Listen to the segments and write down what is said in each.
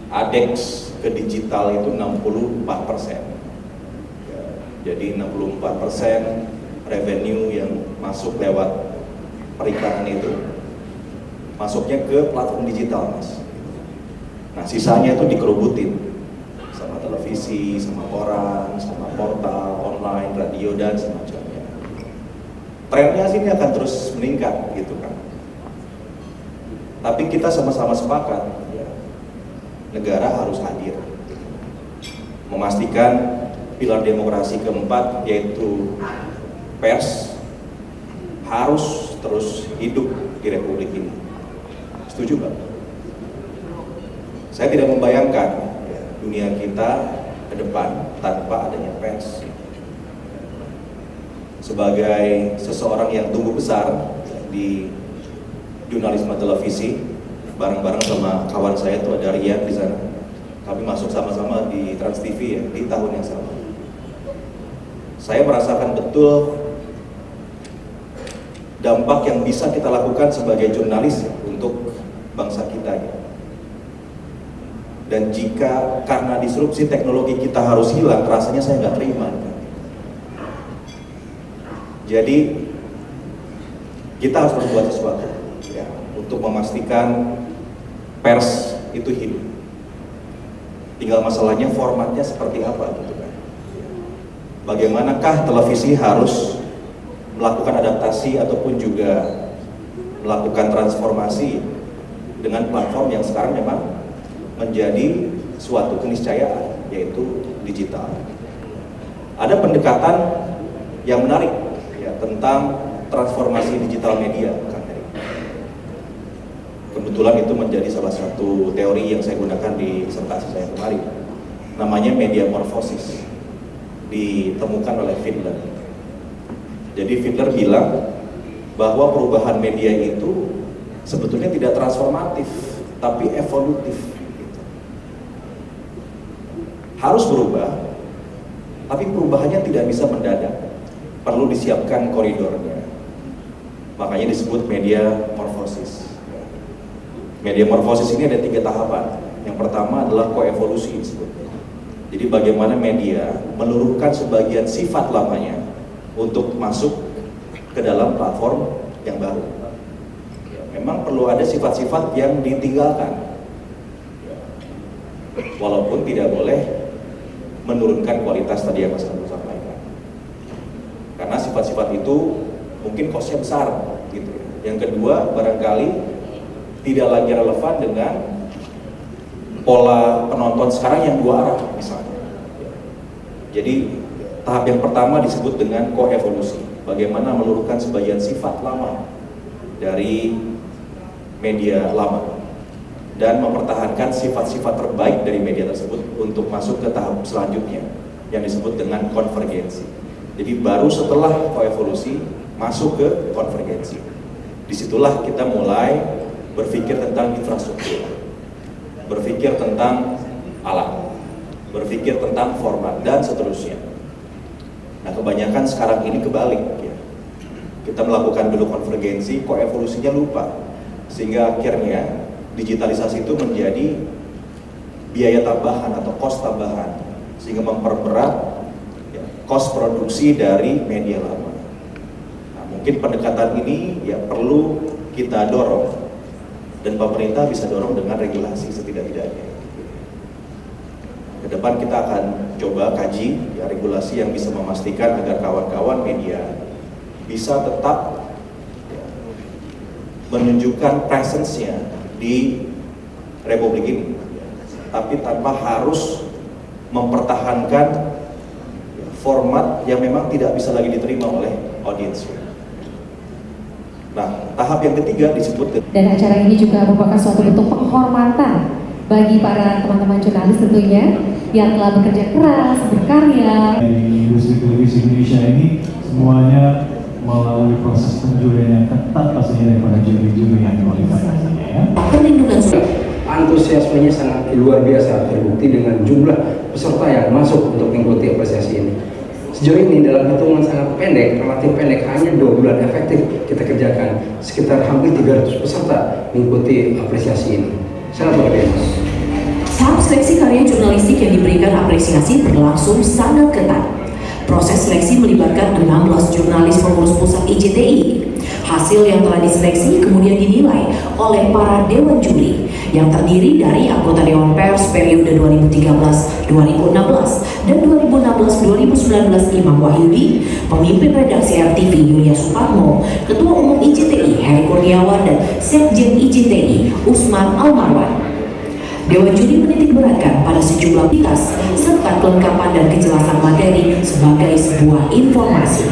ADEX ke digital itu 64%. Ya, jadi 64% revenue yang masuk lewat periklanan itu masuknya ke platform digital, Mas. Nah, sisanya itu dikerubutin sama televisi, sama koran, sama portal, online, radio, dan semacamnya. Trennya sih ini akan terus meningkat gitu kan. Tapi kita sama-sama sepakat, ya, negara harus hadir, memastikan pilar demokrasi keempat yaitu pers harus terus hidup di Republik ini. Setuju Pak? Saya tidak membayangkan ya, dunia kita ke depan tanpa adanya pers. Sebagai seseorang yang tumbuh besar di jurnalisme televisi, bareng-bareng sama kawan saya itu ada Rian di sana. Kami masuk sama-sama di Trans TV ya, di tahun yang sama. Saya merasakan betul dampak yang bisa kita lakukan sebagai jurnalis ya, untuk bangsa kita ya. Dan jika karena disrupsi teknologi kita harus hilang, rasanya saya nggak terima. Jadi kita harus berbuat sesuatu ya, untuk memastikan pers itu hidup. Tinggal masalahnya formatnya seperti apa gitu kan. Bagaimanakah televisi harus melakukan adaptasi ataupun juga melakukan transformasi dengan platform yang sekarang memang menjadi suatu keniscayaan, yaitu digital. Ada pendekatan yang menarik ya, tentang transformasi digital media. Kebetulan itu menjadi salah satu teori yang saya gunakan di disertasi saya kemarin. Namanya media morphosis, ditemukan oleh Fidler. Jadi Fidler bilang bahwa perubahan media itu sebetulnya tidak transformatif, tapi evolutif. Harus berubah, tapi perubahannya tidak bisa mendadak. Perlu disiapkan koridornya. Makanya disebut media morphosis. Media morphosis ini ada 3 tahapan. Yang pertama adalah koevolusi disebutnya. Jadi bagaimana media meluruhkan sebagian sifat lamanya untuk masuk ke dalam platform yang baru. Memang perlu ada sifat-sifat yang ditinggalkan, walaupun tidak boleh menurunkan kualitas tadi yang Mas Abdul sampaikan. Karena sifat-sifat itu mungkin kosnya besar gitu. Yang kedua, barangkali tidak lagi relevan dengan pola penonton sekarang yang 2 arah misalnya. Jadi tahap yang pertama disebut dengan koevolusi. Bagaimana meluruhkan sebagian sifat lama dari media lama dan mempertahankan sifat-sifat terbaik dari media tersebut untuk masuk ke tahap selanjutnya yang disebut dengan konvergensi. Jadi baru setelah koevolusi masuk ke konvergensi. Disitulah kita mulai berpikir tentang infrastruktur, berpikir tentang alat, berpikir tentang format dan seterusnya. Nah, kebanyakan sekarang ini kebalik ya. Kita melakukan dulu konvergensi, koevolusinya lupa, sehingga akhirnya digitalisasi itu menjadi biaya tambahan atau cost tambahan, sehingga memperberat ya, cost produksi dari media lama. Nah, mungkin pendekatan ini ya perlu kita dorong, dan pemerintah bisa dorong dengan regulasi setidak-tidaknya. Ke depan kita akan coba kaji ya, regulasi yang bisa memastikan agar kawan-kawan media bisa tetap ya, menunjukkan presence-nya di Republik ini, tapi tanpa harus mempertahankan format yang memang tidak bisa lagi diterima oleh audiensnya. Nah, tahap yang ketiga disebut. Dan acara ini juga merupakan suatu bentuk penghormatan bagi para teman-teman jurnalis tentunya yang telah bekerja keras, berkarya. Di industri televisi Indonesia ini semuanya melalui proses penjurian yang ketat pastinya daripada juri-juri yang dikualifikasi ya. Perlindungan antusiasmenya sangat luar biasa, terbukti dengan jumlah peserta yang masuk untuk mengikuti apresiasi ini. Sejauh ini dalam hitungan sangat pendek, relatif pendek, hanya 2 bulan efektif kita kerjakan sekitar hampir 300 peserta mengikuti apresiasi ini. Sangat luar biasa. Tahap seleksi karya jurnalistik yang diberikan apresiasi berlangsung sangat ketat. Proses seleksi melibatkan 16 jurnalis pengurus pusat IJTI. Hasil yang telah diseleksi kemudian dinilai oleh para dewan juri yang terdiri dari anggota Dewan Pers periode 2013-2016 dan 2016-2019 Imam Wahyudi, pemimpin redaksi RTV Yulia Supatmo, Ketua Umum IJTI Heri Kurniawan, dan Sekjen IJTI Usman Almarwan. Dewan juri menitik beratkan pada sejumlah pitas serta kelengkapan dan kejelasan materi sebagai sebuah informasi.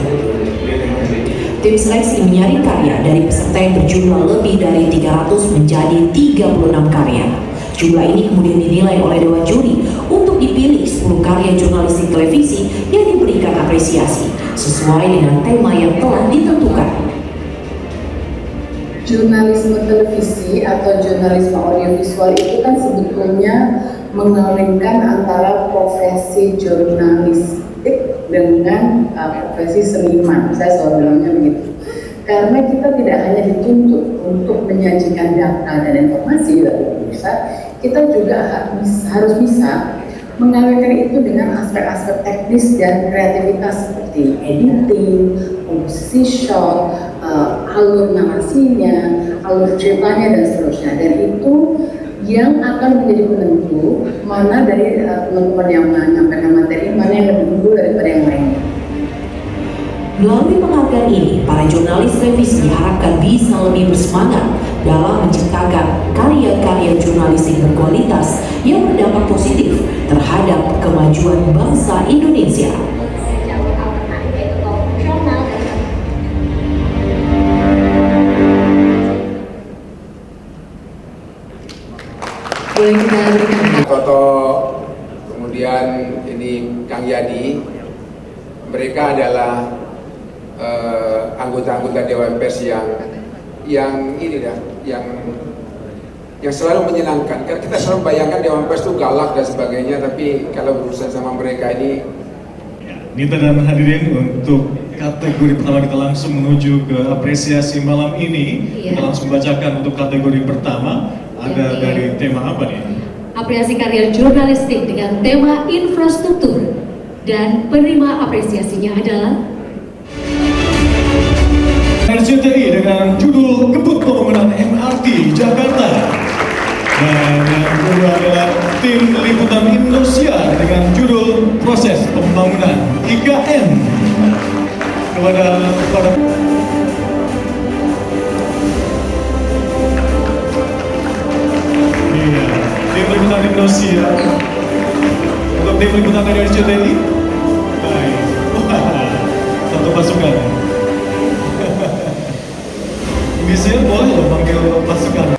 Tim seleksi menyaring karya dari peserta yang berjumlah lebih dari 300 menjadi 36 karya. Jumlah ini kemudian dinilai oleh Dewan juri untuk dipilih 10 karya jurnalistik televisi yang diberikan apresiasi sesuai dengan tema yang telah ditentukan. Jurnalisme televisi atau jurnalisme audiovisual itu kan sebetulnya mengawinkan antara profesi jurnalistik dengan profesi seniman. Saya selalu bilangnya begitu. Karena kita tidak hanya dituntut untuk menyajikan data dan informasi dari pemirsa, kita juga harus bisa mengawinkan itu dengan aspek-aspek teknis dan kreativitas seperti editing, komposisi shot, alur narasinya, alur ceritanya dan seterusnya. Dan itu yang akan menjadi penentu mana dari teman-teman yang menyampaikan materi mana yang lebih unggul daripada yang lainnya. Melalui penghargaan ini, para jurnalis televisi diharapkan bisa lebih bersemangat dalam menciptakan karya-karya jurnalistik berkualitas yang berdampak positif terhadap kemajuan bangsa Indonesia. Boleh kita berikan Toto, kemudian ini Kang Yadi, mereka adalah anggota-anggota Dewan Pers yang ini dah, yang selalu menyenangkan. Kan kita selalu bayangkan Dewan Pers itu galak dan sebagainya, tapi kalau berurusan sama mereka ini. Nita dan hadirin, untuk kategori pertama kita langsung menuju ke apresiasi malam ini. Iya. Kita langsung bacakan untuk kategori pertama. Ada dari tema apa nih? apresiasi karya jurnalistik dengan tema infrastruktur, dan penerima apresiasinya adalah RCTI dengan judul Kebut Pembangunan MRT Jakarta. Dan yang kedua adalah tim liputan Indosiar dengan judul Proses Pembangunan IKN. Kepada iya, tim liputan Indosiar untuk tim liputan dari RCTI. Baik, wah, satu pasukan. Indonesia boleh loh panggil pasukan.